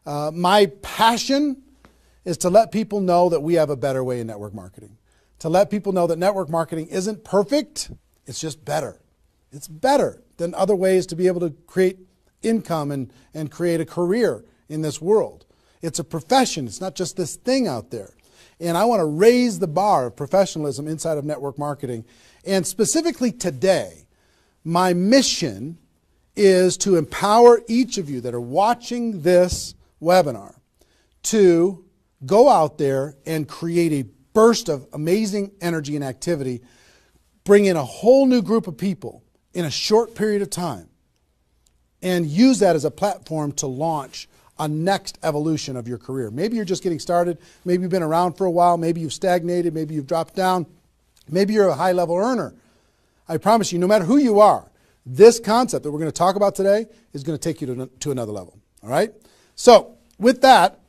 My passion is to let people know that we have a better way in network marketing. To let people know that network marketing isn't perfect, it's just better. It's better than other ways to be able to create income and create a career in this world. It's a profession. It's not just this thing out there. And I want to raise the bar of professionalism inside of network marketing. And specifically today, my mission is to empower each of you that are watching this webinar to go out there and create a burst of amazing energy and activity, bring in a whole new group of people in a short period of time, and use that as a platform to launch a next evolution of your career. Maybe you're just getting started. Maybe you've been around for a while. Maybe you've stagnated. Maybe you've dropped down. Maybe you're a high-level earner. I promise you, no matter who you are, this concept that we're going to talk about today is going to take you to another level. All right? So with that,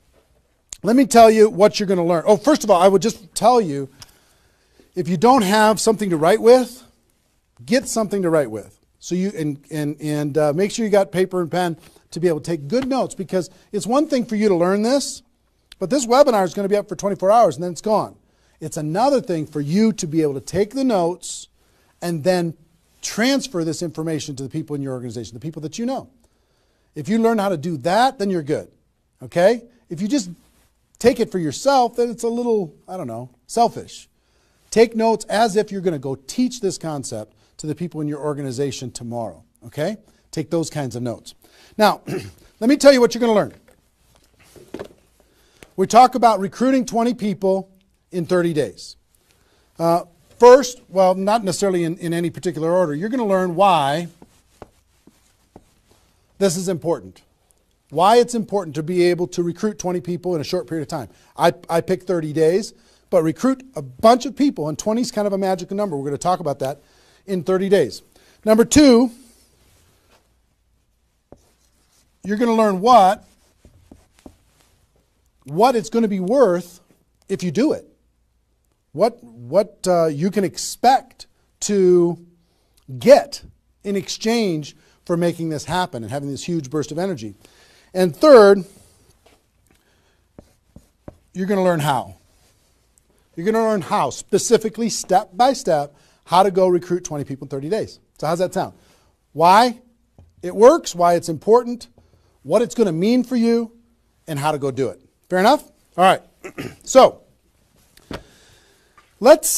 let me tell you what you're going to learn. Oh, first of all, I would just tell you, if you don't have something to write with, get something to write with. So you and make sure you got paper and pen to be able to take good notes, because it's one thing for you to learn this, but this webinar is going to be up for 24 hours and then it's gone. It's another thing for you to be able to take the notes and then transfer this information to the people in your organization, the people that you know. If you learn how to do that, then you're good. Okay? If you just take it for yourself, then it's a little, I don't know, selfish. Take notes as if you're going to go teach this concept to the people in your organization tomorrow. Okay? Take those kinds of notes. Now, let me tell you what you're going to learn. We talk about recruiting 20 people in 30 days. First, well, not necessarily in any particular order, you're going to learn why this is important. Why it's important to be able to recruit 20 people in a short period of time. I picked 30 days, but recruit a bunch of people, and 20 is kind of a magical number. We're going to talk about that in 30 days. Number two, you're going to learn what it's going to be worth if you do it. What you can expect to get in exchange for making this happen and having this huge burst of energy. And third, you're going to learn how. You're going to learn how, specifically, step by step, how to go recruit 20 people in 30 days. So how's that sound? Why it works, why it's important, what it's going to mean for you, and how to go do it. Fair enough? All right. So let's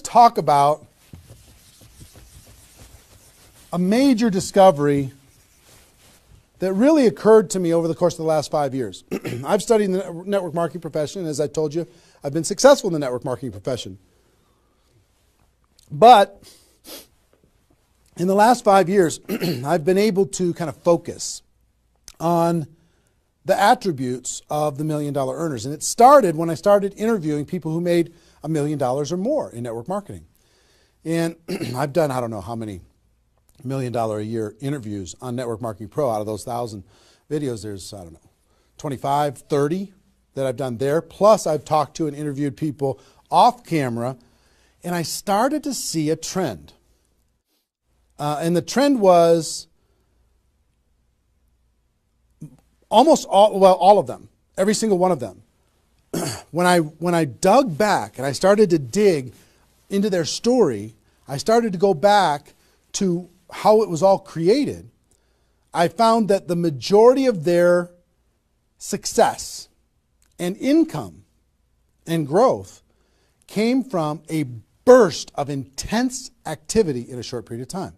talk about a major discovery that really occurred to me over the course of the last 5 years. I've studied the network marketing profession, and as I told you, I've been successful in the network marketing profession. But in the last 5 years, I've been able to kind of focus on the attributes of the $1 million earners. And it started when I started interviewing people who made $1 million or more in network marketing. And I've done, I don't know how many $1 million a year interviews on Network Marketing Pro. Out of those 1,000 videos, there's, I don't know, 25, 30 that I've done there. Plus, I've talked to and interviewed people off camera, and I started to see a trend. And the trend was almost all of them, every single one of them. When I dug back and I started to dig into their story, I started to go back to how it was all created. I found that the majority of their success and income and growth came from a burst of intense activity in a short period of time.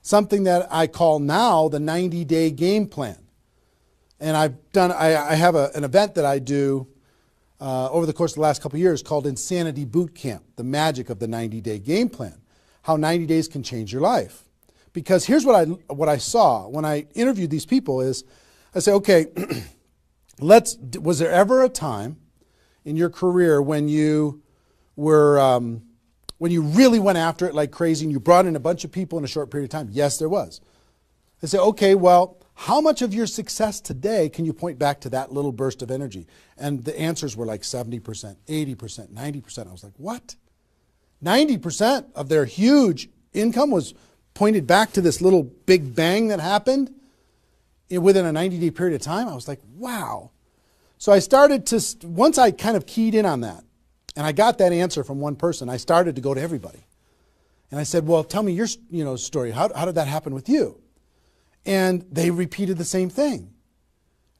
Something that I call now the 90-day game plan. And I have an event that I do over the course of the last couple of years called Insanity Boot Camp, the magic of the 90-day game plan, how 90 days can change your life. Because here's what I saw when I interviewed these people is, I say, okay, was there ever a time in your career when you were, when you really went after it like crazy and you brought in a bunch of people in a short period of time? Yes, there was. I say, okay, well, how much of your success today can you point back to that little burst of energy? And the answers were like 70%, 80%, 90%. I was like, what? 90% of their huge income was pointed back to this little big bang that happened within a 90-day period of time. I was like, wow. So I started to, once I kind of keyed in on that, and I got that answer from one person, I started to go to everybody. And I said, well, tell me your story. How did that happen with you? And they repeated the same thing.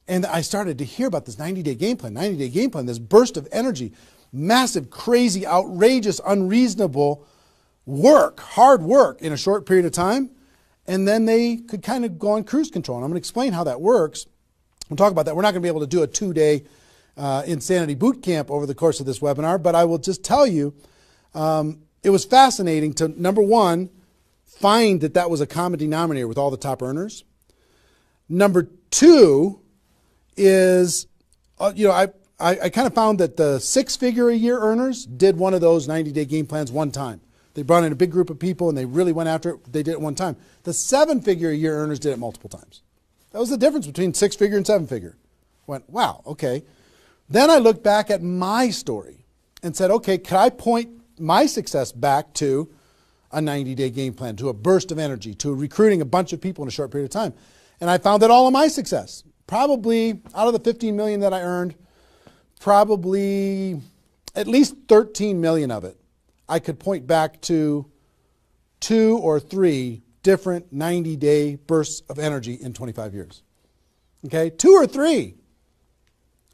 And I started to hear about this 90-day game plan, this burst of energy, massive, crazy, outrageous, unreasonable work, hard work in a short period of time. And then they could kind of go on cruise control. And I'm going to explain how that works. We'll talk about that. We're not going to be able to do a 2-day insanity boot camp over the course of this webinar, but I will just tell you, it was fascinating to, number one, find that was a common denominator with all the top earners. Number two is, I kind of found that the 6-figure-a-year earners did one of those 90-day game plans one time. They brought in a big group of people and they really went after it. They did it one time. The 7-figure-a-year earners did it multiple times. That was the difference between 6-figure and 7-figure. Went, wow, okay. Then I looked back at my story and said, okay, could I point my success back to a 90-day game plan, to a burst of energy, to recruiting a bunch of people in a short period of time? And I found that all of my success, probably out of the 15 million that I earned, probably at least 13 million of it, I could point back to 2 or 3 different 90-day bursts of energy in 25 years. Okay, 2 or 3.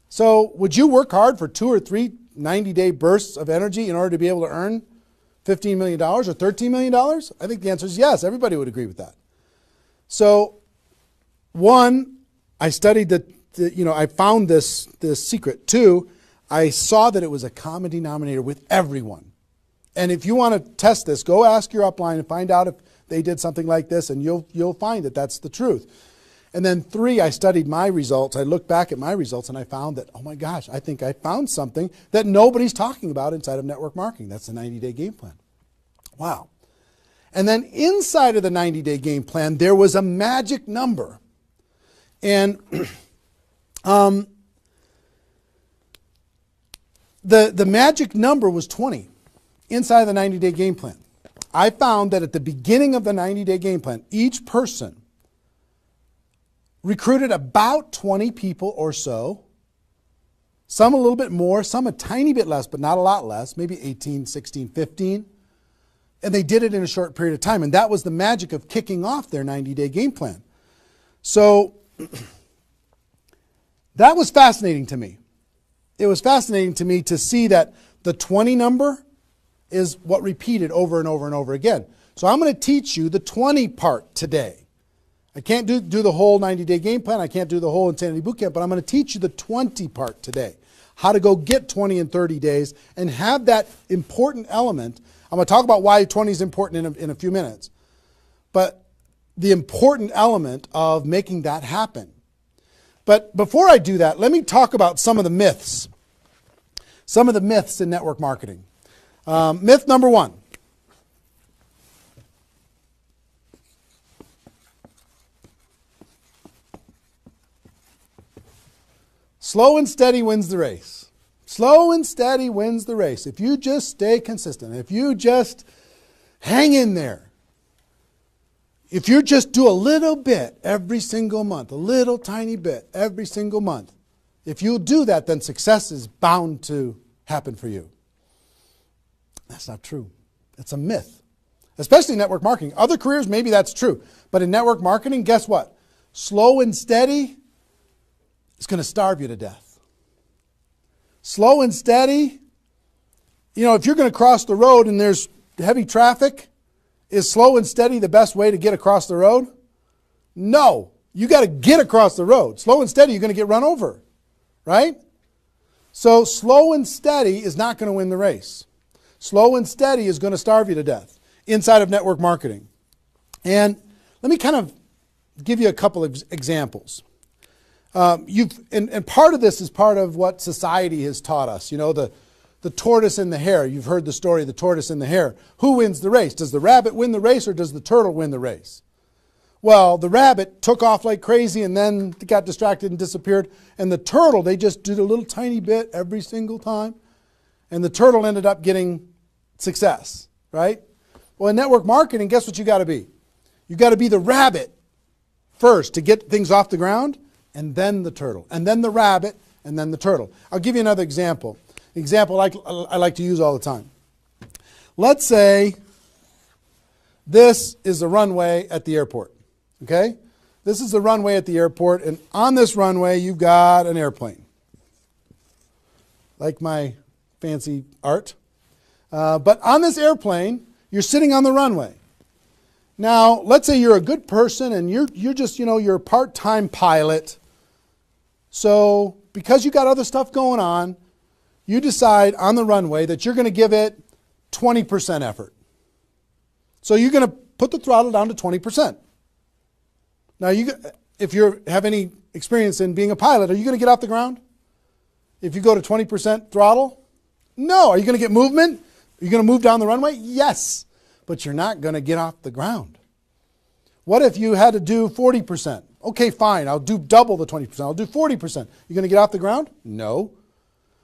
So would you work hard for 2 or 3 90-day bursts of energy in order to be able to earn $15 million or $13 million? I think the answer is yes. Everybody would agree with that. So one, I studied I found this secret. 2, I saw that it was a common denominator with everyone. And if you want to test this, go ask your upline and find out if they did something like this, and you'll find that that's the truth. And then 3, I studied my results. I looked back at my results and I found that, oh my gosh, I think I found something that nobody's talking about inside of network marketing. That's the 90-day game plan. Wow. And then inside of the 90-day game plan, there was a magic number. And the magic number was 20 inside of the 90-day game plan. I found that at the beginning of the 90-day game plan, each person recruited about 20 people or so, some a little bit more, some a tiny bit less, but not a lot less, maybe 18, 16, 15. And they did it in a short period of time. And that was the magic of kicking off their 90-day game plan. So that was fascinating to me. It was fascinating to me to see that the 20 number is what repeated over and over and over again. So I'm going to teach you the 20 part today. I can't do the whole 90-day game plan. I can't do the whole Insanity Bootcamp, but I'm going to teach you the 20 part today. How to go get 20 in 30 days and have that important element. I'm going to talk about why 20 is important in a few minutes. But the important element of making that happen. But before I do that, let me talk about some of the myths. Some of the myths in network marketing. Myth number 1. Slow and steady wins the race. Slow and steady wins the race. If you just stay consistent, if you just hang in there, if you just do a little bit every single month, a little tiny bit every single month, if you do that, then success is bound to happen for you. That's not true. It's a myth, especially in network marketing. Other careers, maybe that's true. But in network marketing, guess what? Slow and steady is going to starve you to death. Slow and steady, if you're going to cross the road and there's heavy traffic, is slow and steady the best way to get across the road? No. You got to get across the road. Slow and steady, you're going to get run over, right? So slow and steady is not going to win the race. Slow and steady is going to starve you to death inside of network marketing. And let me kind of give you a couple of examples. And part of this is part of what society has taught us. The tortoise and the hare. You've heard the story of the tortoise and the hare. Who wins the race? Does the rabbit win the race or does the turtle win the race? Well, the rabbit took off like crazy and then got distracted and disappeared. And the turtle, they just did a little tiny bit every single time. And the turtle ended up getting success, right? Well, in network marketing, guess what you got to be? You got to be the rabbit first to get things off the ground, and then the turtle, and then the rabbit, and then the turtle. I'll give you another example. Example I like to use all the time. Let's say this is the runway at the airport, okay? This is the runway at the airport, and on this runway, you've got an airplane. Like my fancy art. But on this airplane, you're sitting on the runway. Now, let's say you're a good person and you're just, you're a part-time pilot. So, because you got other stuff going on, you decide on the runway that you're going to give it 20% effort. So you're going to put the throttle down to 20%. Now, if you have any experience in being a pilot, are you going to get off the ground? If you go to 20% throttle? No. Are you going to get movement? Are you going to move down the runway? Yes. But you're not going to get off the ground. What if you had to do 40%? Okay, fine. I'll do double the 20%. I'll do 40%. You going to get off the ground? No.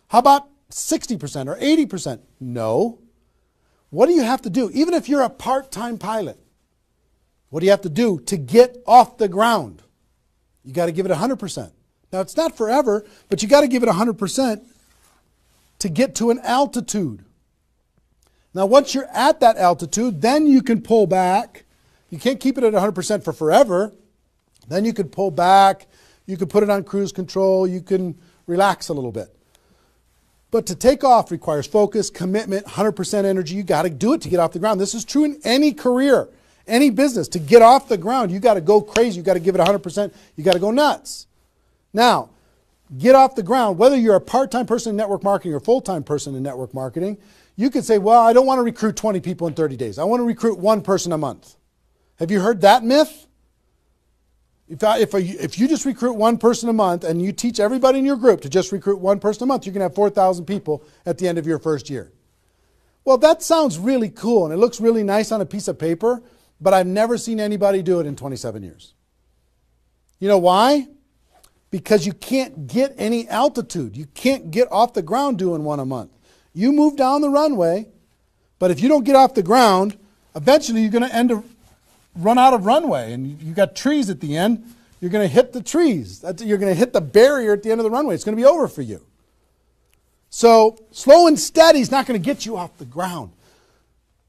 How about 60% or 80%? No. What do you have to do? Even if you're a part-time pilot, what do you have to do to get off the ground? You got to give it 100%. Now, it's not forever, but you got to give it 100% to get to an altitude. Now, once you're at that altitude, then you can pull back. You can't keep it at 100% for forever. Then you could pull back. You could put it on cruise control. You can relax a little bit. But to take off requires focus, commitment, 100% energy. You got to do it to get off the ground. This is true in any career, any business. To get off the ground, you got to go crazy. You got to give it 100%. You got to go nuts. Now, get off the ground. Whether you're a part-time person in network marketing or full-time person in network marketing, you could say, well, I don't want to recruit 20 people in 30 days. I want to recruit one person a month. Have you heard that myth? If you just recruit one person a month and you teach everybody in your group to just recruit one person a month, you're going to have 4,000 people at the end of your first year. Well, that sounds really cool and it looks really nice on a piece of paper, but I've never seen anybody do it in 27 years. You know why? Because you can't get any altitude. You can't get off the ground doing one a month. You move down the runway, but if you don't get off the ground, eventually you're going to run out of runway, and you got trees at the end. You're going to hit the trees. You're going to hit the barrier at the end of the runway. It's going to be over for you. So slow and steady is not going to get you off the ground.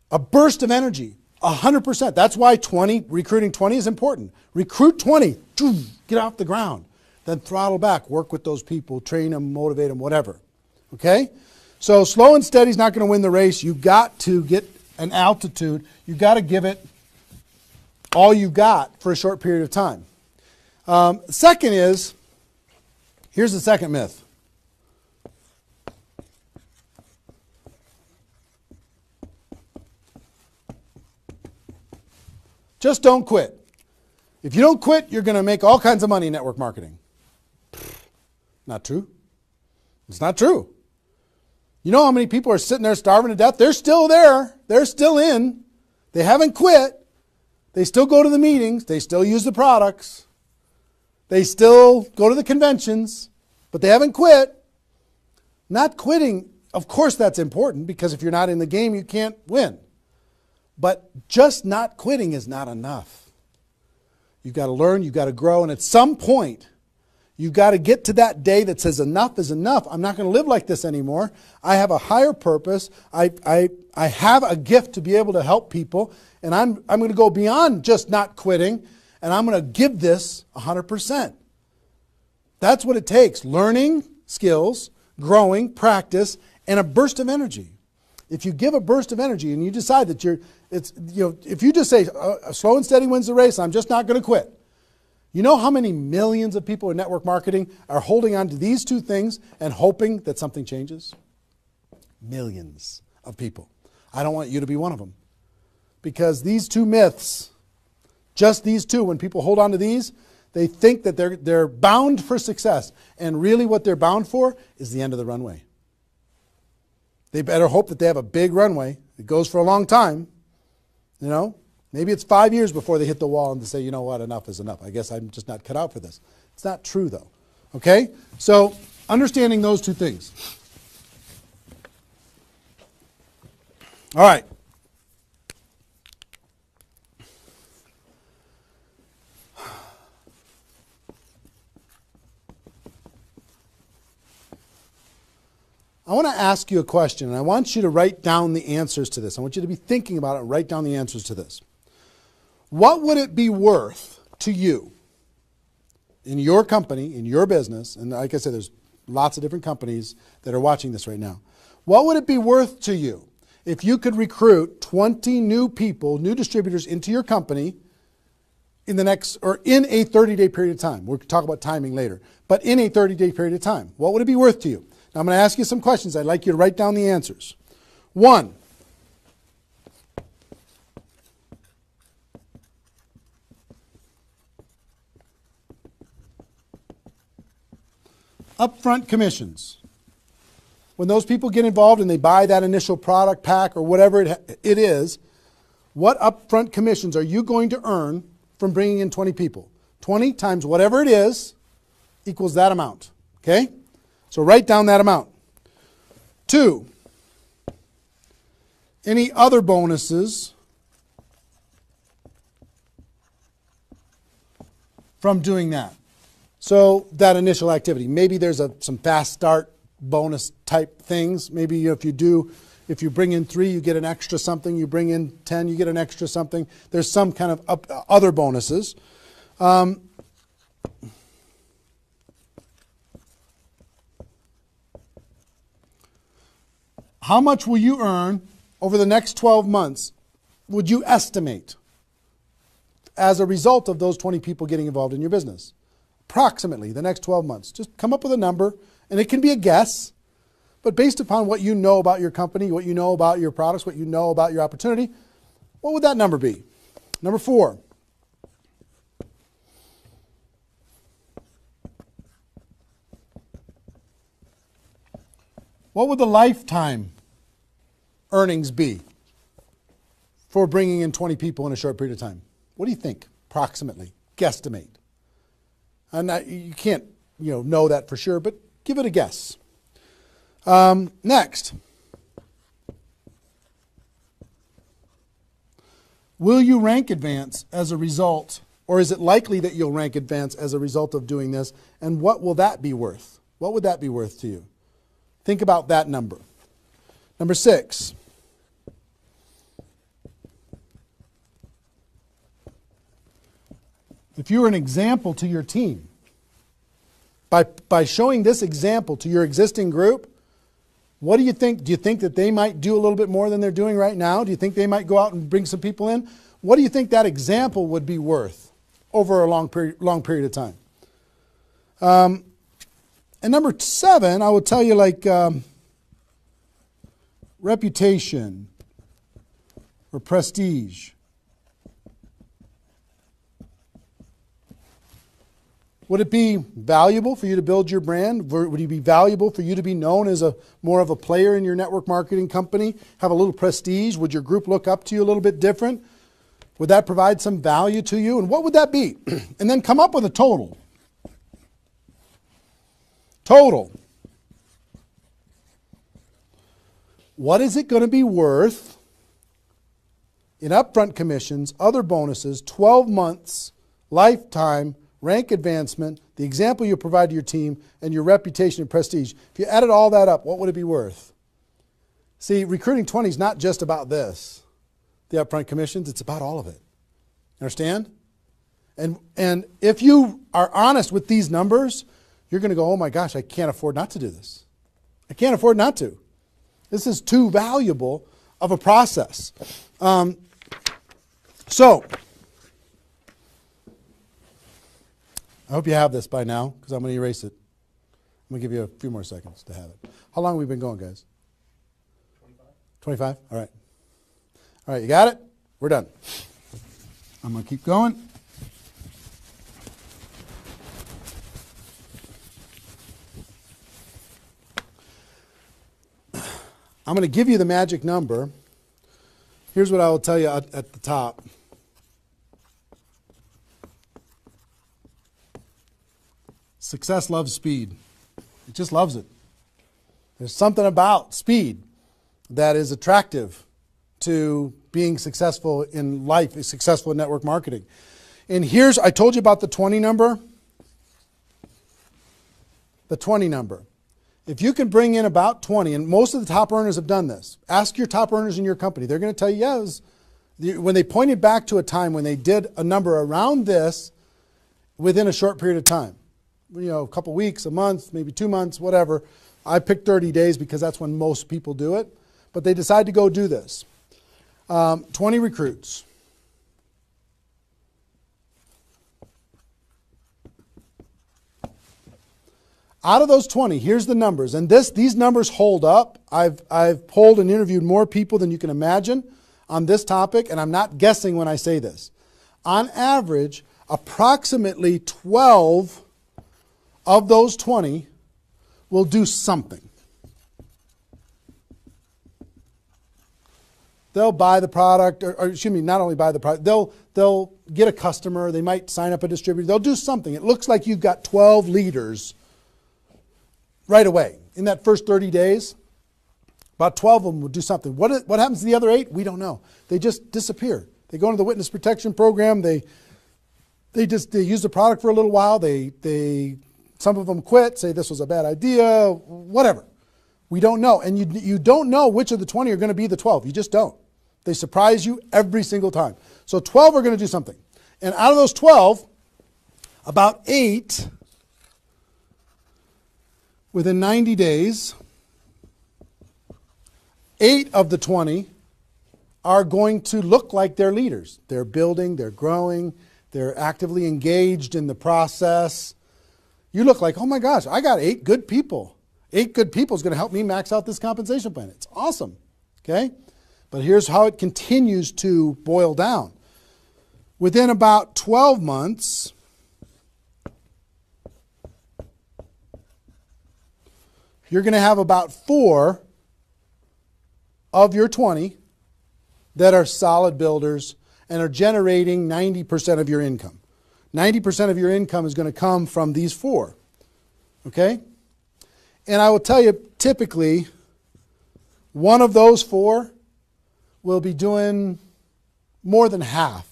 A burst of energy, 100%. That's why recruiting 20 is important. Recruit 20, get off the ground. Then throttle back, work with those people, train them, motivate them, whatever. Okay? So slow and steady is not going to win the race. You've got to get an altitude. You've got to give it all you got for a short period of time. Second is, here's the second myth. Just don't quit. If you don't quit, you're going to make all kinds of money in network marketing. Not true. It's not true. You know how many people are sitting there starving to death? They're still there. They're still in. They haven't quit. They still go to the meetings. They still use the products. They still go to the conventions, but they haven't quit. Not quitting, of course that's important, because if you're not in the game, you can't win. But just not quitting is not enough. You've got to learn, you've got to grow, and at some point, you've got to get to that day that says enough is enough. I'm not going to live like this anymore. I have a higher purpose. I have a gift to be able to help people, and I'm going to go beyond just not quitting, and I'm going to give this 100%. That's what it takes. Learning skills, growing, practice, and a burst of energy. If you give a burst of energy and you decide that if you just say slow and steady wins the race, I'm just not going to quit. You know how many millions of people in network marketing are holding on to these two things and hoping that something changes? Millions of people. I don't want you to be one of them. Because these two myths, just these two, when people hold on to these, they think that they're bound for success. And really what they're bound for is the end of the runway. They better hope that they have a big runway. It goes for a long time. You know, maybe it's 5 years before they hit the wall and they say, you know what, enough is enough. I guess I'm just not cut out for this. It's not true though. Okay? So understanding those two things. All right. I want to ask you a question, and I want you to write down the answers to this. I want you to be thinking about it and write down the answers to this. What would it be worth to you in your company, in your business, and like I said, there's lots of different companies that are watching this right now. What would it be worth to you if you could recruit 20 new people, new distributors into your company in the next, or in a 30-day period of time? We'll talk about timing later, but in a 30-day period of time. What would it be worth to you? Now I'm going to ask you some questions. I'd like you to write down the answers. 1, upfront commissions. When those people get involved and they buy that initial product pack or whatever it is, what upfront commissions are you going to earn from bringing in 20 people? 20 times whatever it is equals that amount. Okay? So write down that amount. 2, any other bonuses from doing that? So that initial activity. Maybe there's some fast start bonus type things. Maybe if you bring in 3, you get an extra something. You bring in 10, you get an extra something. There's some kind of other bonuses. How much will you earn over the next 12 months, would you estimate, as a result of those 20 people getting involved in your business? Approximately the next 12 months. Just come up with a number, and it can be a guess, but based upon what you know about your company, what you know about your products, what you know about your opportunity, what would that number be? Number 4. What would the lifetime earnings be for bringing in 20 people in a short period of time? What do you think, approximately? Guesstimate. And you can't, know that for sure, but give it a guess. Next. Will you rank advance as a result, or is it likely that you'll rank advance as a result of doing this? And what will that be worth? What would that be worth to you? Think about that number. Number 6. If you were an example to your team, by showing this example to your existing group, what do you think? Do you think that they might do a little bit more than they're doing right now? Do you think they might go out and bring some people in? What do you think that example would be worth over a long period of time? And number 7, I will tell you, reputation or prestige. Would it be valuable for you to build your brand? Would it be valuable for you to be known as more of a player in your network marketing company? Have a little prestige? Would your group look up to you a little bit different? Would that provide some value to you? And what would that be? And then come up with a total. Total. What is it going to be worth in upfront commissions, other bonuses, 12 months, lifetime, rank advancement, the example you provide to your team, and your reputation and prestige? If you added all that up, what would it be worth? See, recruiting 20 is not just about this, the upfront commissions. It's about all of it. Understand? And if you are honest with these numbers, you're going to go, oh my gosh, I can't afford not to do this. I can't afford not to. This is too valuable of a process. So, I hope you have this by now, because I'm going to erase it. I'm going to give you a few more seconds to have it. How long have we been going, guys? 25? All right. All right, you got it? We're done. I'm going to keep going. I'm going to give you the magic number. Here's what I will tell you at the top. Success loves speed. It just loves it. There's something about speed that is attractive to being successful in life, successful in network marketing. And I told you about the 20 number. The 20 number. If you can bring in about 20, and most of the top earners have done this, ask your top earners in your company. They're going to tell you, yes, when they pointed back to a time when they did a number around this within a short period of time, a couple weeks, a month, maybe 2 months, whatever. I picked 30 days because that's when most people do it. But they decide to go do this. 20 recruits. Out of those 20, here's the numbers. And these numbers hold up. I've polled and interviewed more people than you can imagine on this topic, and I'm not guessing when I say this. On average, approximately 12 of those 20 will do something. They'll buy the product, or excuse me, not only buy the product, they'll get a customer, they might sign up a distributor, they'll do something. It looks like you've got 12 leaders right away. In that first 30 days, about 12 of them will do something. What happens to the other 8? We don't know. They just disappear. They go into the witness protection program, they use the product for a little while, some of them quit, say this was a bad idea, whatever. We don't know. And you don't know which of the 20 are going to be the 12. You just don't. They surprise you every single time. So 12 are going to do something. And out of those 12, about 8, within 90 days, 8 of the 20 are going to look like they're leaders. They're building, they're growing, they're actively engaged in the process. You look like, oh my gosh, I got 8 good people. 8 good people is going to help me max out this compensation plan. It's awesome. Okay? But here's how it continues to boil down. Within about 12 months, you're going to have about 4 of your 20 that are solid builders and are generating 90% of your income. 90% of your income is going to come from these 4. Okay? And I will tell you, typically, one of those 4 will be doing more than half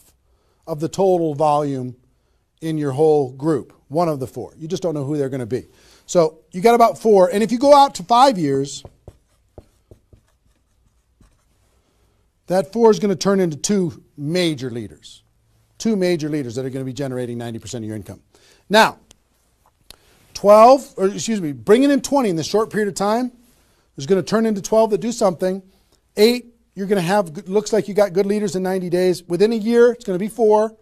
of the total volume in your whole group. One of the 4. You just don't know who they're going to be. So you got about 4. And if you go out to 5 years, that 4 is going to turn into 2 major leaders. 2 major leaders that are going to be generating 90% of your income. Now, bringing in 20 in this short period of time is going to turn into 12 that do something. 8, you're going to have, looks like you got good leaders in 90 days. Within a year, it's going to be 4.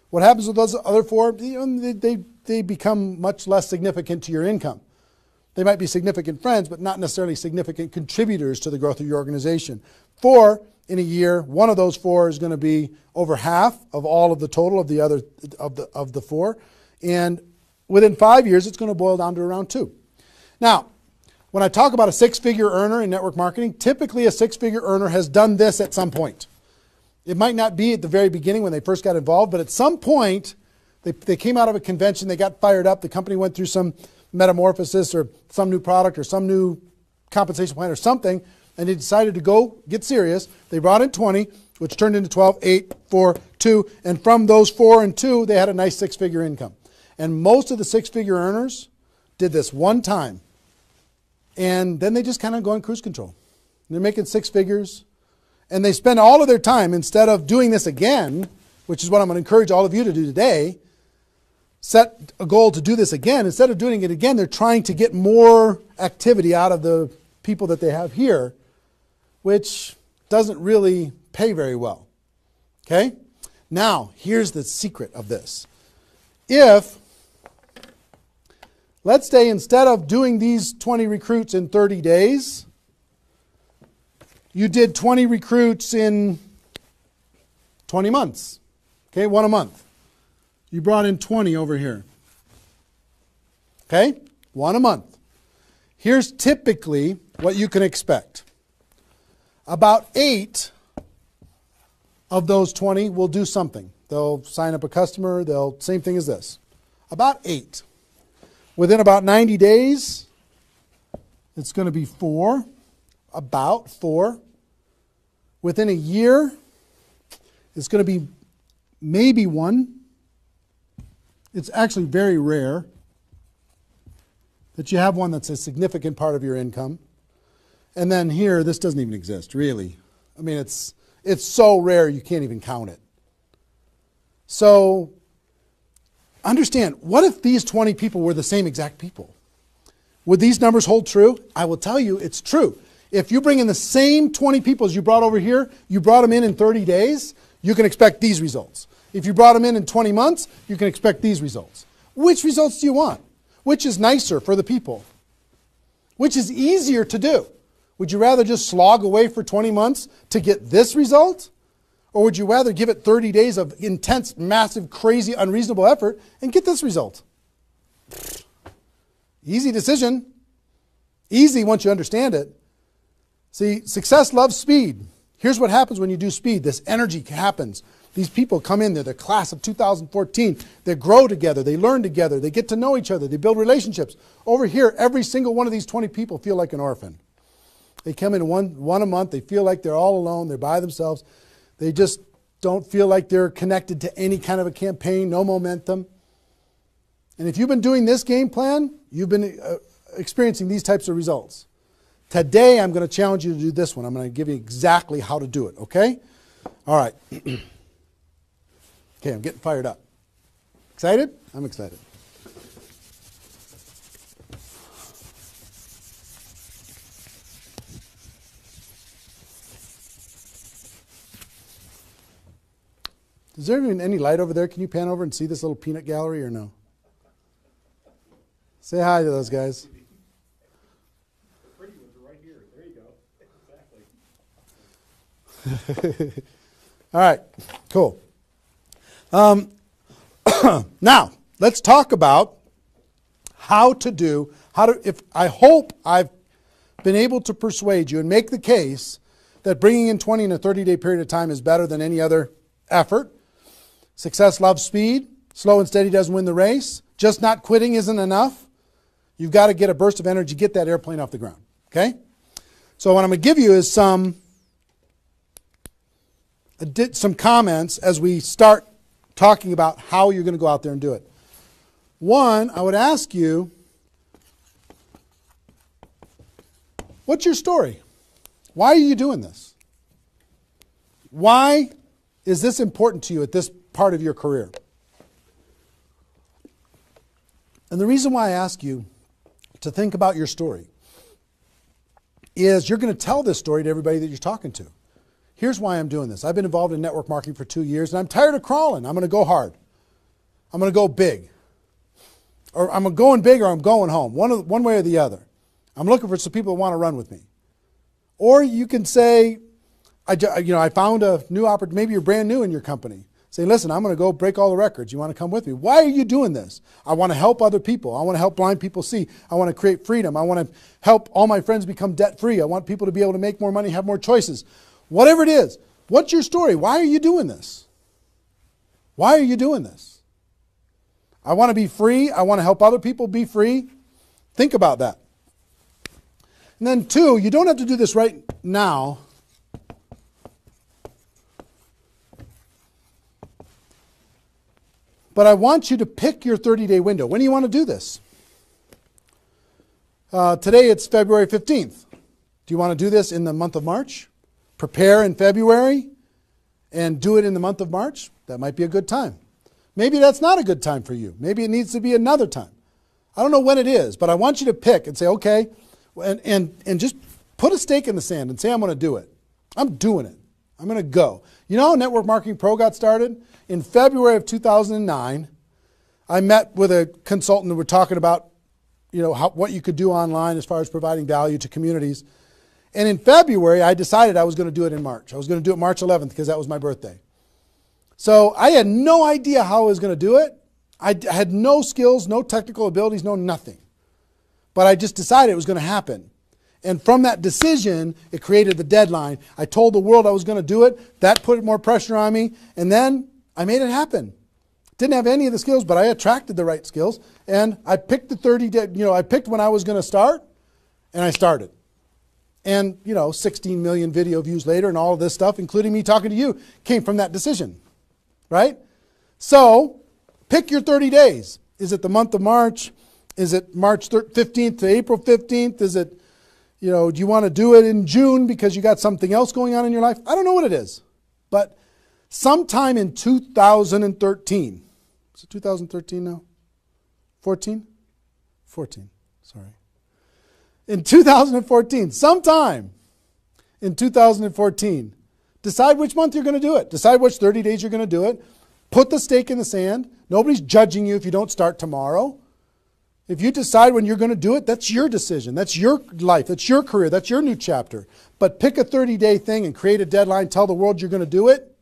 What happens with those other 4? They become much less significant to your income. They might be significant friends, but not necessarily significant contributors to the growth of your organization. 4, in a year, one of those 4 is going to be over half of all of the total of the other of the 4. And within 5 years, it's going to boil down to around 2. Now, when I talk about a 6-figure earner in network marketing, typically a 6-figure earner has done this at some point. It might not be at the very beginning when they first got involved, but at some point, they came out of a convention, they got fired up, the company went through some metamorphosis or some new product or some new compensation plan or something, and they decided to go get serious. They brought in 20, which turned into 12, 8, 4, 2, and from those 4 and 2, they had a nice 6-figure income. And most of the 6-figure earners did this one time, and then they just kind of go in cruise control. And they're making 6 figures, and they spend all of their time, instead of doing this again, which is what I'm going to encourage all of you to do today, set a goal to do this again. Instead of doing it again, they're trying to get more activity out of the people that they have here, which doesn't really pay very well. Okay? Now, here's the secret of this. If, let's say instead of doing these 20 recruits in 30 days, you did 20 recruits in 20 months. Okay, 1 a month. You brought in 20 over here. Okay, 1 a month. Here's typically what you can expect. About 8 of those 20 will do something. They'll sign up a customer. Same thing as this. About 8. Within about 90 days, it's going to be 4. About 4. Within a year, it's going to be maybe 1. It's actually very rare. that you have one that's a significant part of your income. And then here, this doesn't even exist, really. I mean, it's so rare you can't even count it. So understand, what if these 20 people were the same exact people? Would these numbers hold true? I will tell you it's true. If you bring in the same 20 people as you brought over here, you brought them in 30 days, you can expect these results. If you brought them in 20 months, you can expect these results. Which results do you want? Which is nicer for the people? Which is easier to do? Would you rather just slog away for 20 months to get this result? Or would you rather give it 30 days of intense, massive, crazy, unreasonable effort and get this result? Easy decision. Easy once you understand it. See, success loves speed. Here's what happens when you do speed. This energy happens. These people come in, they're the class of 2014. They grow together, they learn together, they get to know each other, they build relationships. Over here, every single one of these 20 people feel like an orphan. They come in one a month, they feel like they're all alone, they're by themselves. They just don't feel like they're connected to any kind of a campaign, no momentum. And if you've been doing this game plan, you've been experiencing these types of results. Today, I'm going to challenge you to do this one. I'm going to give you exactly how to do it, okay? All right. Okay, I'm getting fired up. Excited? I'm excited. Is there even any light over there? Can you pan over and see this little peanut gallery or no? Say hi to those guys. The pretty ones are right here. There you go. Exactly. All right, cool. Now, let's talk about I hope I've been able to persuade you and make the case that bringing in 20 in a 30-day period of time is better than any other effort. Success loves speed. Slow and steady doesn't win the race. Just not quitting isn't enough. You've got to get a burst of energy, get that airplane off the ground. Okay? So what I'm going to give you is some comments as we start talking about how you're going to go out there and do it. One, I would ask you, what's your story? Why are you doing this? Why is this important to you at this part of your career? And the reason why I ask you to think about your story is you're going to tell this story to everybody that you're talking to. Here's why I'm doing this. I've been involved in network marketing for 2 years, and I'm tired of crawling. I'm going to go hard. I'm going to go big. Or I'm going big or I'm going home. One way or the other. I'm looking for some people that want to run with me. Or you can say, I found a new opportunity. Maybe you're brand new in your company. Say, listen, I'm going to go break all the records. You want to come with me? Why are you doing this? I want to help other people. I want to help blind people see. I want to create freedom. I want to help all my friends become debt-free. I want people to be able to make more money, have more choices. Whatever it is, what's your story? Why are you doing this? Why are you doing this? I want to be free. I want to help other people be free. Think about that. And then two, you don't have to do this right now. But I want you to pick your 30-day window. When do you want to do this? Today it's February 15th. Do you want to do this in the month of March? Prepare in February and do it in the month of March? That might be a good time. Maybe that's not a good time for you. Maybe it needs to be another time. I don't know when it is, but I want you to pick and say, okay, and just put a stake in the sand and say, I'm going to do it. I'm doing it. I'm going to go. You know how Network Marketing Pro got started? In February of 2009, I met with a consultant and we're talking about, what you could do online as far as providing value to communities. And in February, I decided I was going to do it in March. I was going to do it March 11th because that was my birthday. So I had no idea how I was going to do it. I had no skills, no technical abilities, no nothing. But I just decided it was going to happen. And from that decision, it created the deadline. I told the world I was going to do it. That put more pressure on me. And then I made it happen. Didn't have any of the skills, but I attracted the right skills. And I picked the 30 day, I picked when I was going to start, and I started. And, 16 million video views later and all of this stuff, including me talking to you, came from that decision. Right? So, pick your 30 days. Is it the month of March? Is it March 15th to April 15th? Is it, do you want to do it in June because you got something else going on in your life? I don't know what it is. But sometime in 2013, is it 2013 now? 14? 14, sorry. In 2014, sometime in 2014, decide which month you're going to do it. Decide which 30 days you're going to do it. Put the stake in the sand. Nobody's judging you if you don't start tomorrow. If you decide when you're going to do it, that's your decision. That's your life. That's your career. That's your new chapter. But pick a 30-day thing and create a deadline. Tell the world you're going to do it.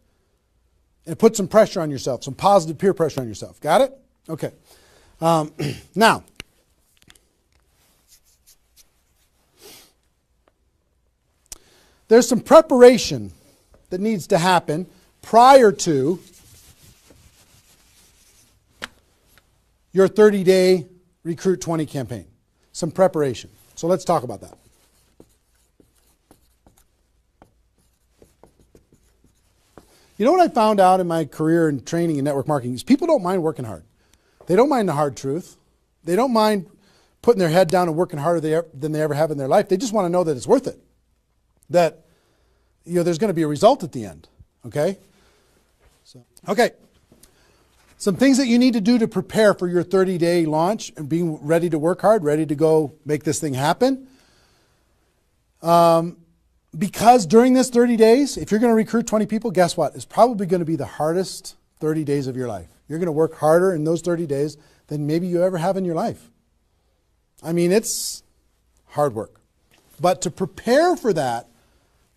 And put some pressure on yourself, some positive peer pressure on yourself. Got it? Okay. Now, there's some preparation that needs to happen prior to your 30-day Recruit 20 campaign. Some preparation. So let's talk about that. You know what I found out in my career in training and network marketing is people don't mind working hard. They don't mind the hard truth. They don't mind putting their head down and working harder than they ever have in their life. They just want to know that it's worth it. That there's going to be a result at the end. Okay? Okay. Some things that you need to do to prepare for your 30-day launch and being ready to work hard, ready to go make this thing happen. Because during this 30 days, if you're going to recruit 20 people, guess what? It's probably going to be the hardest 30 days of your life. You're going to work harder in those 30 days than maybe you ever have in your life. I mean, it's hard work. But to prepare for that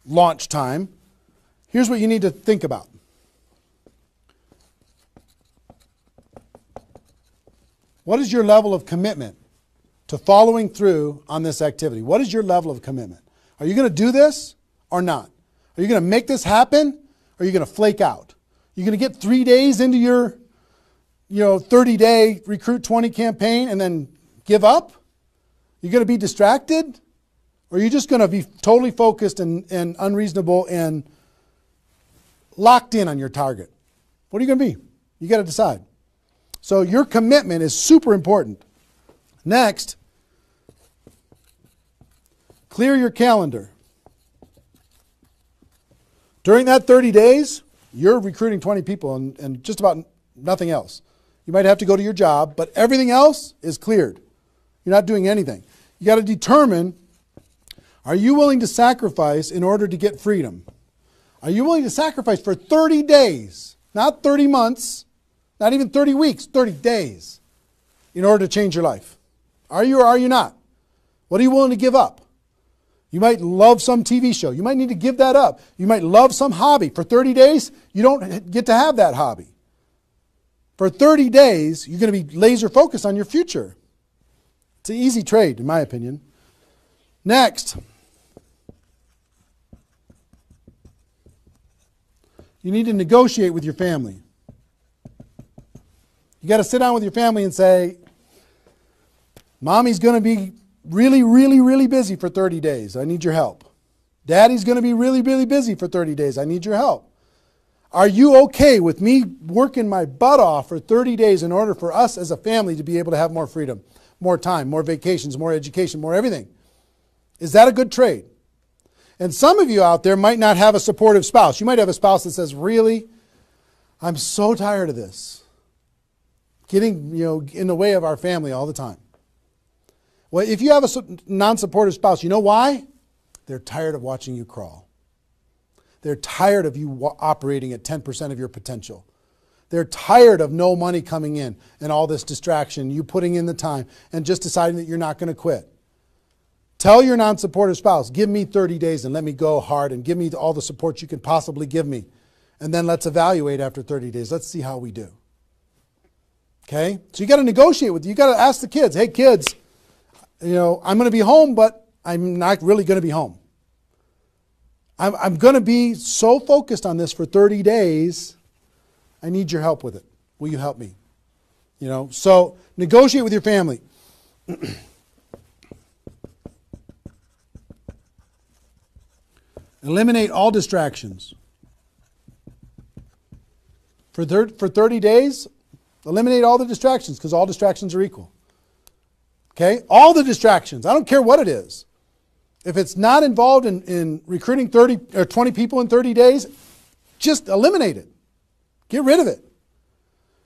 launch time, here's what you need to think about. What is your level of commitment to following through on this activity? What is your level of commitment? Are you going to do this or not? Are you going to make this happen or are you going to flake out? You're going to get 3 days into your 30-day Recruit 20 campaign and then give up? You're going to be distracted? Or are you just going to be totally focused and unreasonable and locked in on your target? What are you going to be? You got to decide. So your commitment is super important. Next, clear your calendar. During that 30 days, you're recruiting 20 people and just about nothing else. You might have to go to your job, but everything else is cleared. You're not doing anything. You got to determine, are you willing to sacrifice in order to get freedom? Are you willing to sacrifice for 30 days, not 30 months, not even 30 weeks, 30 days, in order to change your life? Are you or are you not? What are you willing to give up? You might love some TV show. You might need to give that up. You might love some hobby. For 30 days, you don't get to have that hobby. For 30 days, you're going to be laser focused on your future. It's an easy trade, in my opinion. Next, you need to negotiate with your family. You got to sit down with your family and say, Mommy's going to be really, really, really busy for 30 days. I need your help. Daddy's going to be really, really busy for 30 days. I need your help. Are you okay with me working my butt off for 30 days in order for us as a family to be able to have more freedom, more time, more vacations, more education, more everything? Is that a good trade? And some of you out there might not have a supportive spouse. You might have a spouse that says, really, I'm so tired of this. Getting, in the way of our family all the time. Well, if you have a non-supportive spouse, you know why? They're tired of watching you crawl. They're tired of you operating at 10% of your potential. They're tired of no money coming in and all this distraction, you putting in the time and just deciding that you're not going to quit. Tell your non-supportive spouse, give me 30 days and let me go hard and give me all the support you can possibly give me. And then let's evaluate after 30 days. Let's see how we do. Okay? So you got to negotiate with, you got to ask the kids, hey kids, I'm going to be home, but I'm not really going to be home. I'm going to be so focused on this for 30 days. I need your help with it. Will you help me? So negotiate with your family. Eliminate all distractions. For 30 days, eliminate all the distractions because all distractions are equal. Okay? All the distractions. I don't care what it is. If it's not involved in recruiting 30 or 20 people in 30 days, just eliminate it. Get rid of it.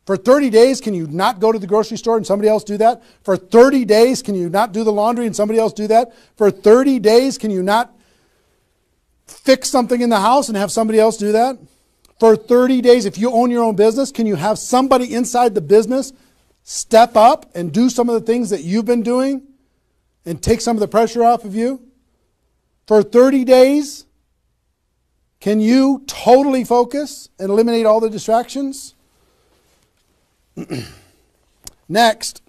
For 30 days, can you not go to the grocery store and somebody else do that? For 30 days, can you not do the laundry and somebody else do that? For 30 days, can you not fix something in the house and have somebody else do that? For 30 days, if you own your own business, can you have somebody inside the business step up and do some of the things that you've been doing and take some of the pressure off of you? For 30 days, can you totally focus and eliminate all the distractions? Next,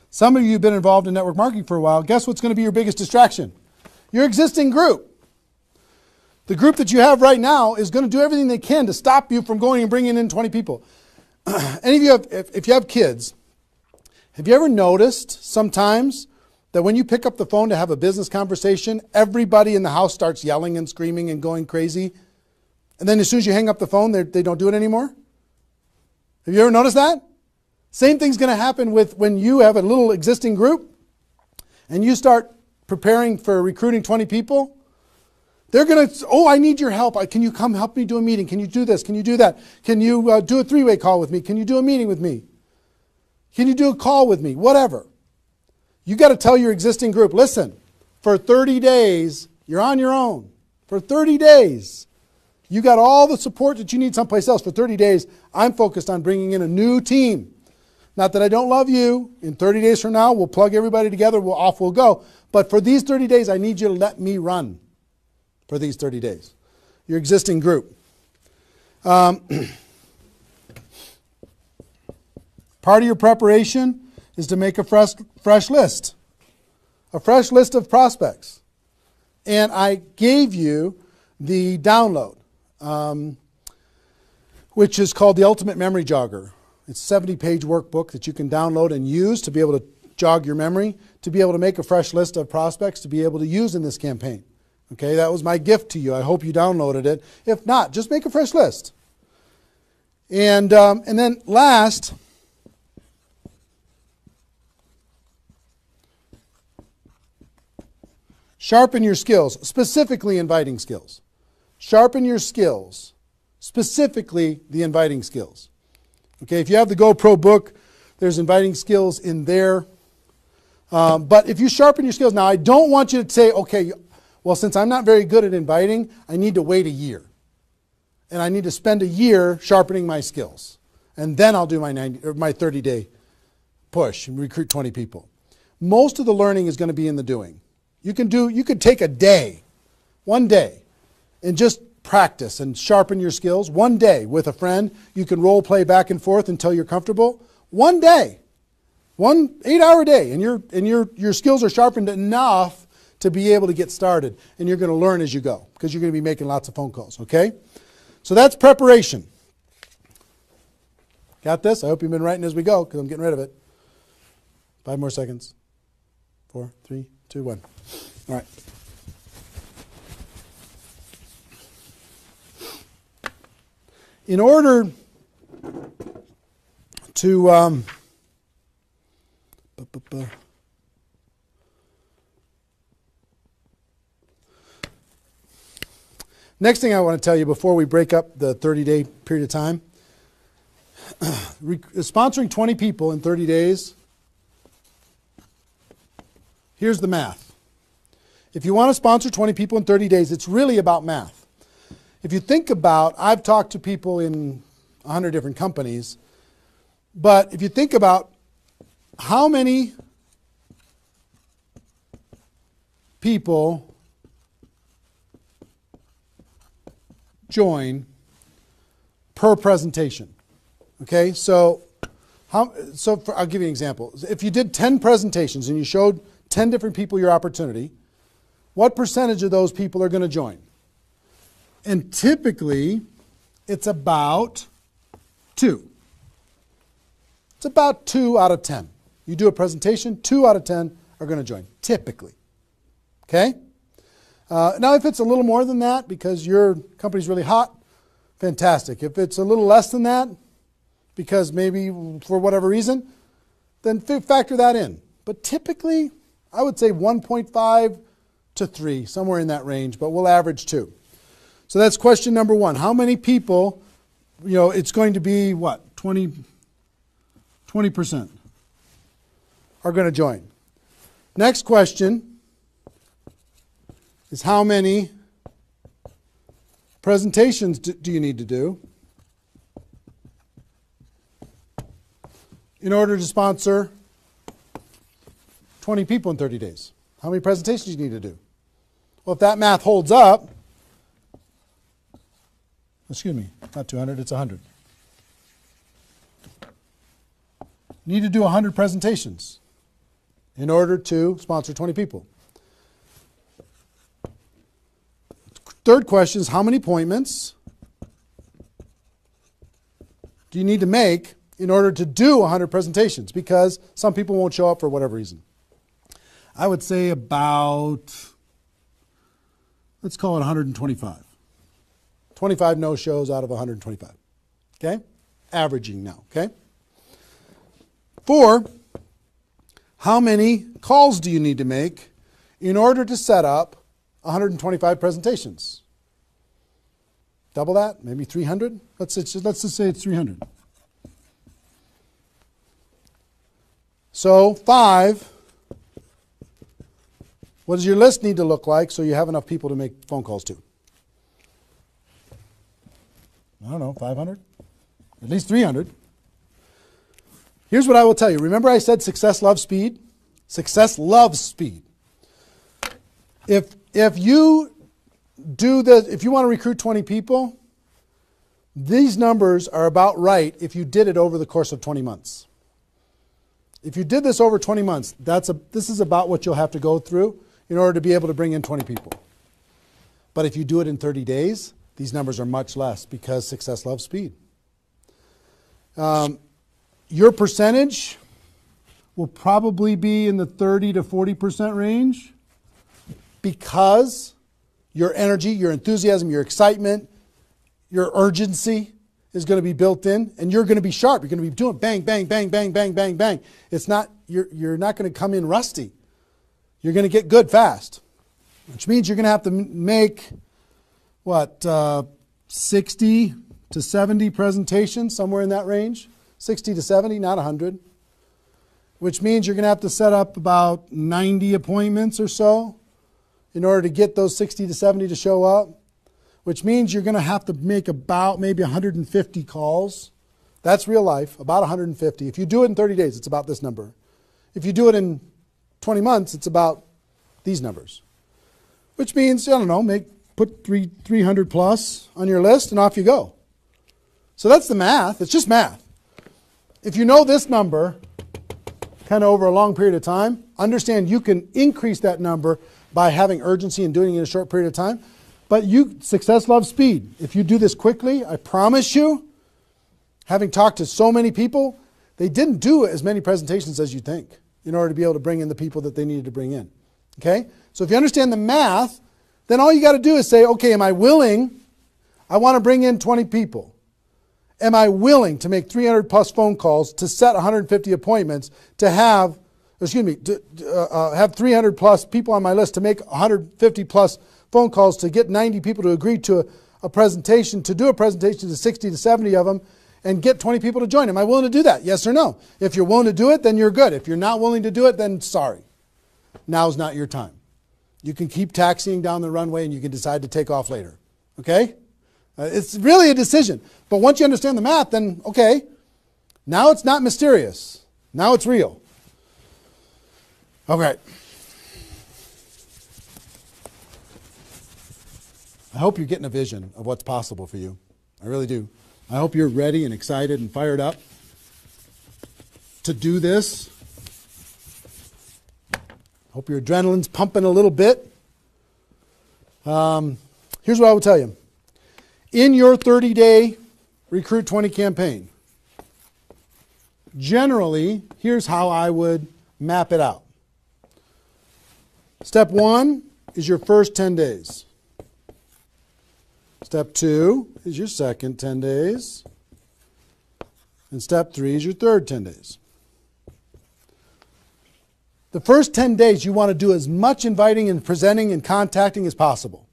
some of you have been involved in network marketing for a while. Guess what's going to be your biggest distraction? Your existing group. The group that you have right now is going to do everything they can to stop you from going and bringing in 20 people. Any of you have, if you have kids, have you ever noticed sometimes that when you pick up the phone to have a business conversation, everybody in the house starts yelling and screaming and going crazy? And then as soon as you hang up the phone, they don't do it anymore? Have you ever noticed that? Same thing's going to happen with when you have a little existing group and you start preparing for recruiting 20 people. They're going to, oh, I need your help. Can you come help me do a meeting? Can you do this? Can you do that? Can you do a three-way call with me? Can you do a meeting with me? Can you do a call with me? Whatever. You got to tell your existing group, listen, for 30 days, you're on your own. For 30 days, you got all the support that you need someplace else. For 30 days, I'm focused on bringing in a new team. Not that I don't love you. In 30 days from now, we'll plug everybody together. Off we'll go. But for these 30 days, I need you to let me run for these 30 days. Your existing group. Part of your preparation is to make a fresh list. A fresh list of prospects. And I gave you the download, which is called the Ultimate Memory Jogger. It's a 70-page workbook that you can download and use to be able to jog your memory, to be able to make a fresh list of prospects to be able to use in this campaign. Okay, that was my gift to you. I hope you downloaded it. If not, just make a fresh list. And then last, sharpen your skills, specifically inviting skills. Sharpen your skills, specifically the inviting skills. Okay, if you have the GoPro book, there's inviting skills in there. But if you sharpen your skills, now I don't want you to say, okay, well, since I'm not very good at inviting, I need to wait a year. And I need to spend a year sharpening my skills. And then I'll do my 30-day push and recruit 20 people. Most of the learning is going to be in the doing. You could take a day, one day, and just practice and sharpen your skills. One day with a friend, you can role play back and forth until you're comfortable. One day, 1 8-hour day, and your skills are sharpened enough to be able to get started. And you're going to learn as you go because you're going to be making lots of phone calls, okay? So that's preparation. Got this? I hope you've been writing as we go because I'm getting rid of it. 5 more seconds. 4, 3, 2, 1. All right. In order to next thing I want to tell you before we break up the 30-day period of time, sponsoring 20 people in 30 days, here's the math. If you want to sponsor 20 people in 30 days, it's really about math. If you think about, I've talked to people in 100 different companies, but if you think about how many people join per presentation. Okay, so I'll give you an example. If you did 10 presentations and you showed 10 different people your opportunity, what percentage of those people are going to join? And typically, it's about 2. It's about 2 out of 10. You do a presentation, 2 out of 10 are going to join, typically. Okay? Now, if it's a little more than that because your company's really hot, fantastic. If it's a little less than that, because maybe for whatever reason, then factor that in. But typically, I would say 1.5 to 3, somewhere in that range, but we'll average 2. So that's question number 1. How many people, it's going to be what? 20% are going to join. Next question is how many presentations do you need to do in order to sponsor 20 people in 30 days? How many presentations do you need to do? Well, if that math holds up, excuse me, not 200, it's 100. You need to do 100 presentations in order to sponsor 20 people. Third question is how many appointments do you need to make in order to do 100 presentations? Because some people won't show up for whatever reason. I would say about, let's call it 125. 25 no-shows out of 125. Okay? Averaging now, okay? 4, how many calls do you need to make in order to set up 125 presentations? Double that? Maybe 300? Let's just say it's 300. So 5, what does your list need to look like so you have enough people to make phone calls to? I don't know, 500? At least 300. Here's what I will tell you. Remember I said success loves speed? Success loves speed. If you if you want to recruit 20 people, these numbers are about right if you did it over the course of 20 months. If you did this over 20 months, this is about what you'll have to go through in order to be able to bring in 20 people. But if you do it in 30 days, these numbers are much less because success loves speed. Your percentage will probably be in the 30 to 40% range because your energy, your enthusiasm, your excitement, your urgency is going to be built in, and you're going to be sharp. You're going to be doing bang, bang, bang, bang, bang, bang, bang. It's not, you're not going to come in rusty. You're going to get good fast, which means you're going to have to make, 60 to 70 presentations, somewhere in that range. 60 to 70, not 100. Which means you're going to have to set up about 90 appointments or so in order to get those 60 to 70 to show up. Which means you're going to have to make about maybe 150 calls. That's real life, about 150. If you do it in 30 days, it's about this number. If you do it in 20 months, it's about these numbers. Which means, I don't know, put 300 plus on your list and off you go. So that's the math. It's just math. If you know this number kind of over a long period of time, understand you can increase that number by having urgency and doing it in a short period of time. But success loves speed. If you do this quickly, I promise you, having talked to so many people, they didn't do as many presentations as you think in order to be able to bring in the people that they needed to bring in. Okay? So if you understand the math, then all you got to do is say, okay, am I willing? I want to bring in 20 people. Am I willing to make 300 plus phone calls to set 150 appointments to have 300 plus people on my list to make 150 plus phone calls to get 90 people to agree to a presentation, to do a presentation to 60 to 70 of them and get 20 people to join. Am I willing to do that? Yes or no? If you're willing to do it, then you're good. If you're not willing to do it, then sorry. Now's not your time. You can keep taxiing down the runway and you can decide to take off later. Okay? It's really a decision. But once you understand the math, then okay, now it's not mysterious. Now it's real. Okay. I hope you're getting a vision of what's possible for you. I really do. I hope you're ready and excited and fired up to do this. Hope your adrenaline's pumping a little bit. Here's what I will tell you. In your 30-day Recruit 20 campaign, generally, here's how I would map it out. Step 1 is your first 10 days. Step 2 is your second 10 days. And step 3 is your third 10 days. The first 10 days, you want to do as much inviting and presenting and contacting as possible.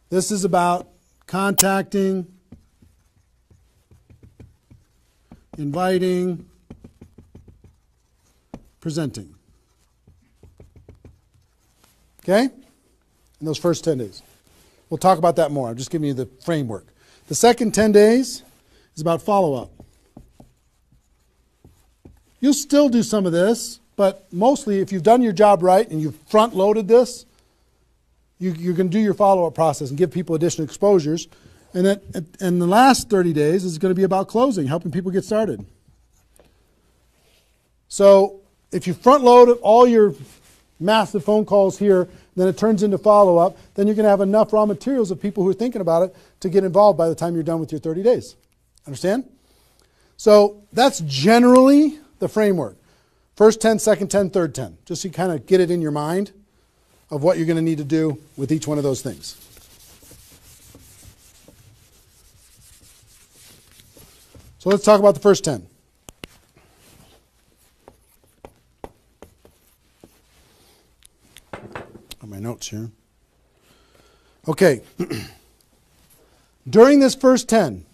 This is about contacting, inviting, presenting. Okay? In those first 10 days. We'll talk about that more. I'm just giving you the framework. The second 10 days is about follow-up. You'll still do some of this, but mostly if you've done your job right and you've front-loaded this, you're going to do your follow-up process and give people additional exposures. And the last 30 days is going to be about closing, helping people get started. So if you front-load all your massive phone calls here, then it turns into follow-up, then you're going to have enough raw materials of people who are thinking about it to get involved by the time you're done with your 30 days. Understand? So that's generally the framework. First 10, second 10, third 10. Just so you kind of get it in your mind of what you're going to need to do with each one of those things. So let's talk about the first 10. My notes here. Okay. During this first 10,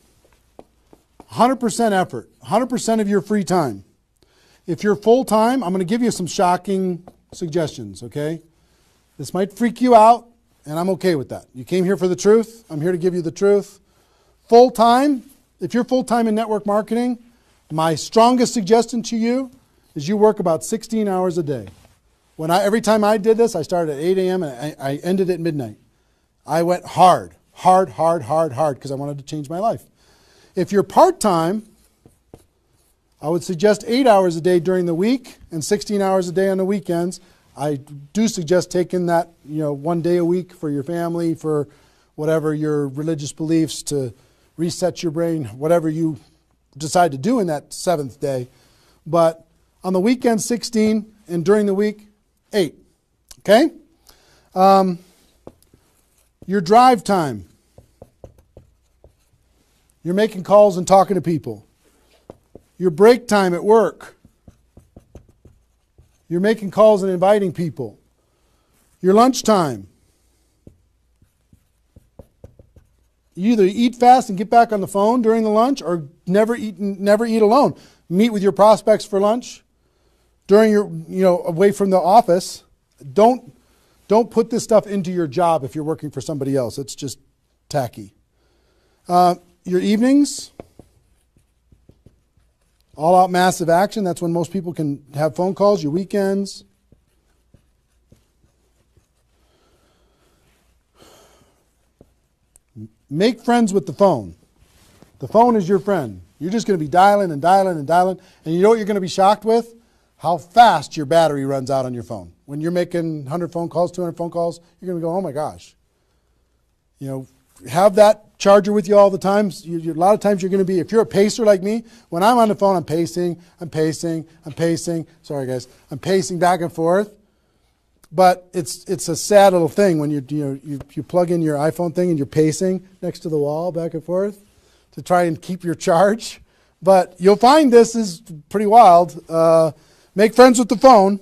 100% effort, 100% of your free time. If you're full-time, I'm going to give you some shocking suggestions, okay? This might freak you out, and I'm okay with that. You came here for the truth. I'm here to give you the truth. Full-time, if you're full-time in network marketing, my strongest suggestion to you is you work about 16 hours a day. Every time I did this, I started at 8 a.m. and I ended at midnight. I went hard, because I wanted to change my life. If you're part-time, I would suggest 8 hours a day during the week and 16 hours a day on the weekends. I do suggest taking that, 1 day a week for your family, for whatever your religious beliefs, to reset your brain, whatever you decide to do in that 7th day. But on the weekend, 16, and during the week, 8. Okay? Your drive time. You're making calls and talking to people. Your break time at work. You're making calls and inviting people. Your lunch time. You either eat fast and get back on the phone during the lunch, or never eat alone. Meet with your prospects for lunch. During your, away from the office. Don't put this stuff into your job if you're working for somebody else. It's just tacky. Your evenings, all out massive action. That's when most people can have phone calls. Your weekends. Make friends with the phone. The phone is your friend. You're just going to be dialing and dialing and dialing. And you know what you're going to be shocked with? How fast your battery runs out on your phone. When you're making 100 phone calls, 200 phone calls, you're going to go, oh my gosh. Have that charger with you all the time. A lot of times you're going to be, if you're a pacer like me, when I'm on the phone, I'm pacing. Sorry guys. I'm pacing back and forth. But it's a sad little thing when you plug in your iPhone thing and you're pacing next to the wall back and forth to try and keep your charge. But you'll find this is pretty wild. Make friends with the phone.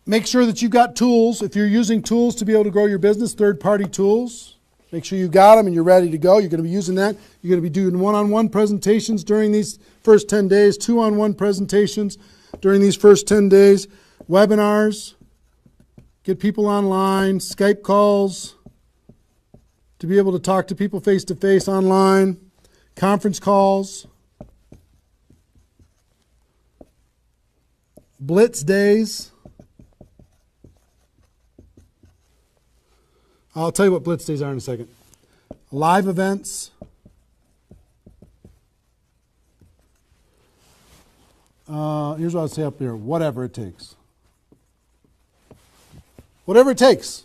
Make sure that you've got tools. If you're using tools to be able to grow your business, third-party tools, make sure you got them and you're ready to go. You're going to be using that. You're going to be doing one-on-one presentations during these first 10 days, two-on-one presentations during these first 10 days, webinars, get people online, Skype calls, to be able to talk to people face-to-face online, conference calls, blitz days. I'll tell you what blitz days are in a second. Live events. Here's what I'll say up here. Whatever it takes. Whatever it takes.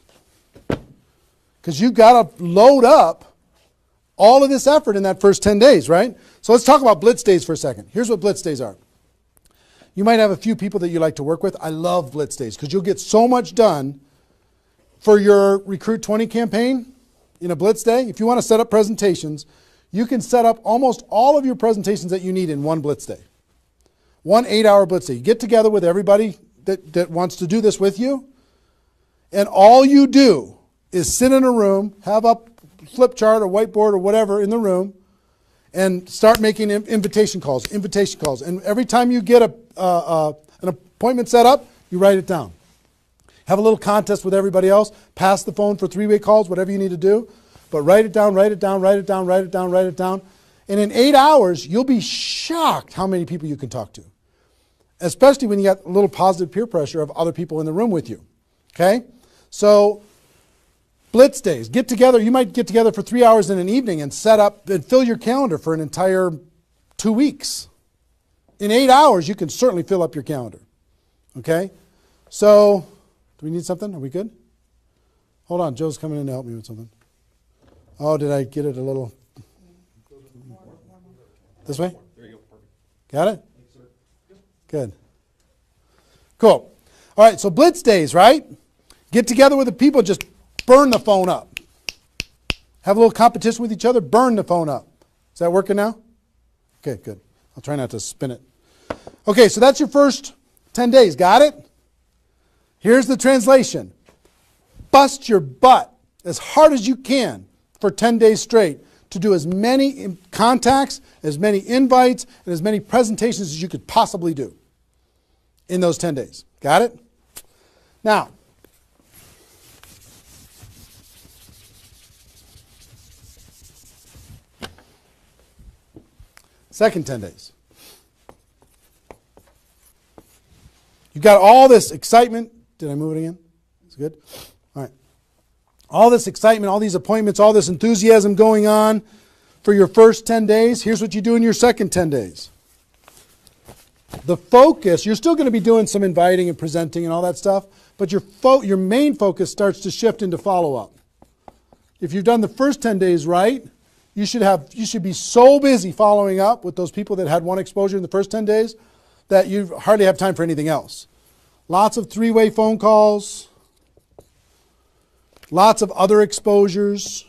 Because you've got to load up all of this effort in that first 10 days, right? So let's talk about blitz days for a second. Here's what blitz days are. You might have a few people that you like to work with. I love blitz days because you'll get so much done for your Recruit 20 campaign in a blitz day, if you want to set up presentations, you can set up almost all of your presentations that you need in one blitz day. 1 8-hour blitz day. You get together with everybody that wants to do this with you, and all you do is sit in a room, have a flip chart or whiteboard or whatever in the room, and start making invitation calls. And every time you get an appointment set up, you write it down. Have a little contest with everybody else. Pass the phone for 3-way calls, whatever you need to do. But write it down, write it down, write it down, write it down, write it down. And in 8 hours, you'll be shocked how many people you can talk to. Especially when you got a little positive peer pressure of other people in the room with you. Okay? So, blitz days. Get together. You might get together for 3 hours in an evening and set up and fill your calendar for an entire 2 weeks. In 8 hours, you can certainly fill up your calendar. Okay? So, do we need something? Are we good? Hold on. Joe's coming in to help me with something. Oh, did I get it a little? This way? There you go. Perfect. Got it? Good. Cool. All right, so blitz days, right? Get together with the people, just burn the phone up. Have a little competition with each other, burn the phone up. Is that working now? Okay, good. I'll try not to spin it. Okay, so that's your first 10 days. Got it? Here's the translation. Bust your butt as hard as you can for 10 days straight to do as many contacts, as many invites, and as many presentations as you could possibly do in those 10 days. Got it? Now, second 10 days. You've got all this excitement. Did I move it again? Is it good? All right. All this excitement, all these appointments, all this enthusiasm going on for your first 10 days. Here's what you do in your second 10 days. The focus, you're still going to be doing some inviting and presenting and all that stuff, but your main focus starts to shift into follow-up. If you've done the first 10 days right, you should be so busy following up with those people that had one exposure in the first 10 days that you hardly have time for anything else. Lots of 3-way phone calls, lots of other exposures.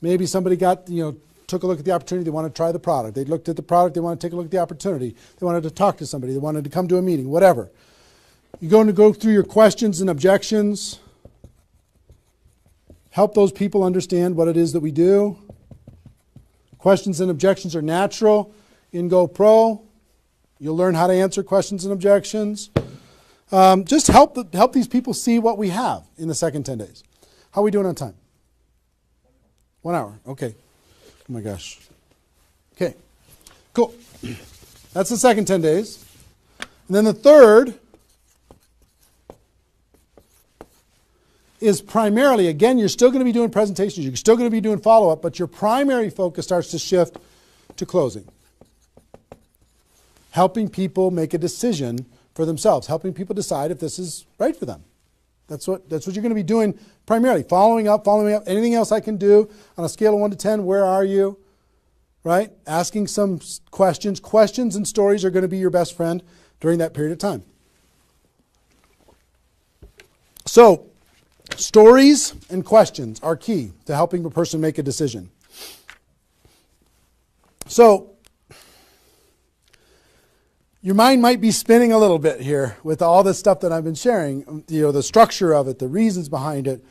Maybe somebody took a look at the opportunity, they want to try the product. They looked at the product, they want to take a look at the opportunity. They wanted to talk to somebody, they wanted to come to a meeting, whatever. You're going to go through your questions and objections. Help those people understand what it is that we do. Questions and objections are natural in GoPro. You'll learn how to answer questions and objections. Just help these people see what we have in the second 10 days. How are we doing on time? 1 hour. Okay. Oh my gosh. Okay. Cool. That's the second 10 days. And then the third is primarily, again, you're still going to be doing presentations, you're still going to be doing follow-up, but your primary focus starts to shift to closing. Helping people make a decision for themselves, helping people decide if this is right for them. That's what you're going to be doing primarily, following up, anything else I can do on a scale of 1 to 10, where are you? Right? Asking some questions. Questions and stories are going to be your best friend during that period of time. So, stories and questions are key to helping the person make a decision. So, your mind might be spinning a little bit here with all this stuff that I've been sharing, the structure of it, the reasons behind it.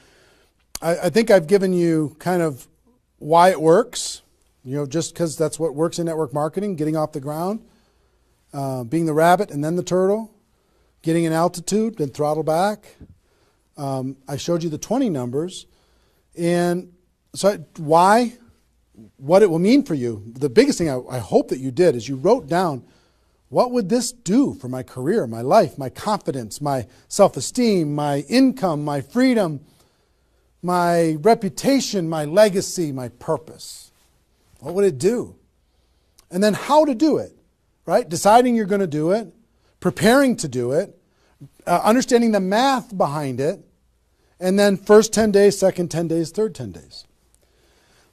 I think I've given you kind of why it works, just because that's what works in network marketing, getting off the ground, being the rabbit and then the turtle, getting an altitude, then throttle back. I showed you the 20 numbers. And so why, what it will mean for you. The biggest thing I hope that you did is you wrote down, what would this do for my career, my life, my confidence, my self-esteem, my income, my freedom, my reputation, my legacy, my purpose? What would it do? And then how to do it, right? Deciding you're going to do it, preparing to do it, understanding the math behind it, and then first 10 days, second 10 days, third 10 days.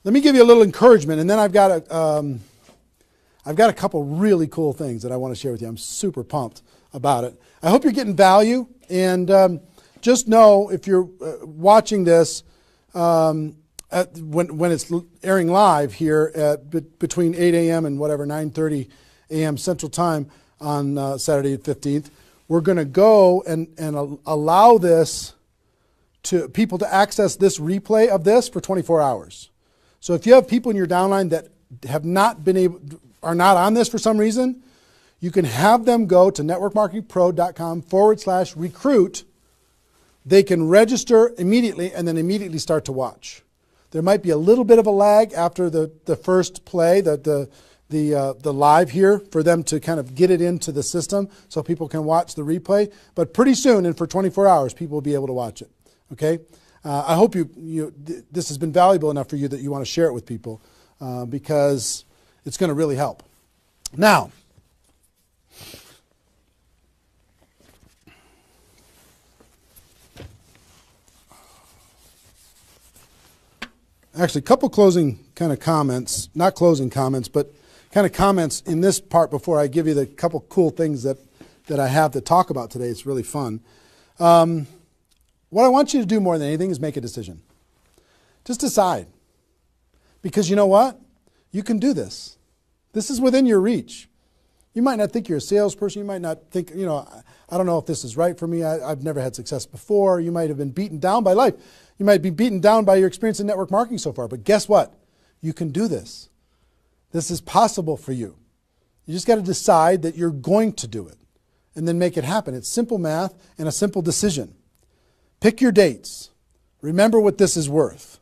Let me give you a little encouragement, and then I've got a couple really cool things that I want to share with you. I'm super pumped about it. I hope you're getting value, and just know if you're watching this when it's airing live here at between 8 a.m. and whatever 9:30 a.m. Central Time on Saturday the 15th, we're going to go and allow this to people to access this replay of this for 24 hours. So if you have people in your downline that have not been able, are not on this for some reason, you can have them go to networkmarketingpro.com/recruit. They can register immediately and then immediately start to watch. There might be a little bit of a lag after the first play, the live here, for them to kind of get it into the system so people can watch the replay. But pretty soon, and for 24 hours, people will be able to watch it. Okay? I hope this has been valuable enough for you that you want to share it with people because it's going to really help. Now, actually, a couple closing kind of comments, not closing comments, but kind of comments in this part before I give you the couple cool things that I have to talk about today. It's really fun. What I want you to do more than anything is make a decision. Just decide. Because you know what? You can do this. This is within your reach. You might not think you're a salesperson. You might not think, I don't know if this is right for me. I've never had success before. You might have been beaten down by life. You might be beaten down by your experience in network marketing so far. But guess what? You can do this. This is possible for you. You just got to decide that you're going to do it and then make it happen. It's simple math and a simple decision. Pick your dates. Remember what this is worth.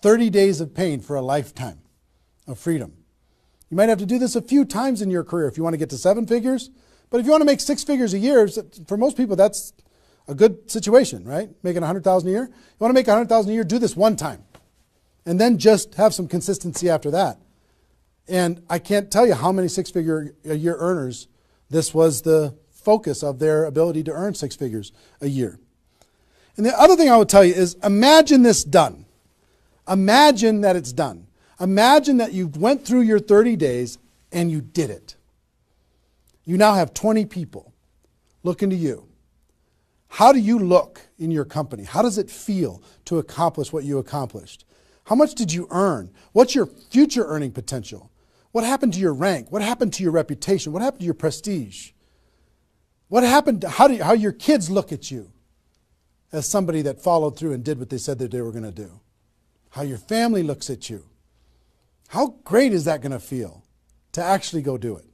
30 days of pain for a lifetime of freedom. You might have to do this a few times in your career if you want to get to 7 figures. But if you want to make 6 figures a year, for most people, that's a good situation, right? Making $100,000 a year. You want to make $100,000 a year, do this one time. And then just have some consistency after that. And I can't tell you how many 6-figure a year earners this was the focus of their ability to earn 6 figures a year. And the other thing I would tell you is imagine this done. Imagine that it's done. Imagine that you went through your 30 days and you did it. You now have 20 people looking to you. How do you look in your company? How does it feel to accomplish what you accomplished? How much did you earn? What's your future earning potential? What happened to your rank? What happened to your reputation? What happened to your prestige? What happened to how your kids look at you as somebody that followed through and did what they said that they were going to do? How your family looks at you? How great is that going to feel to actually go do it?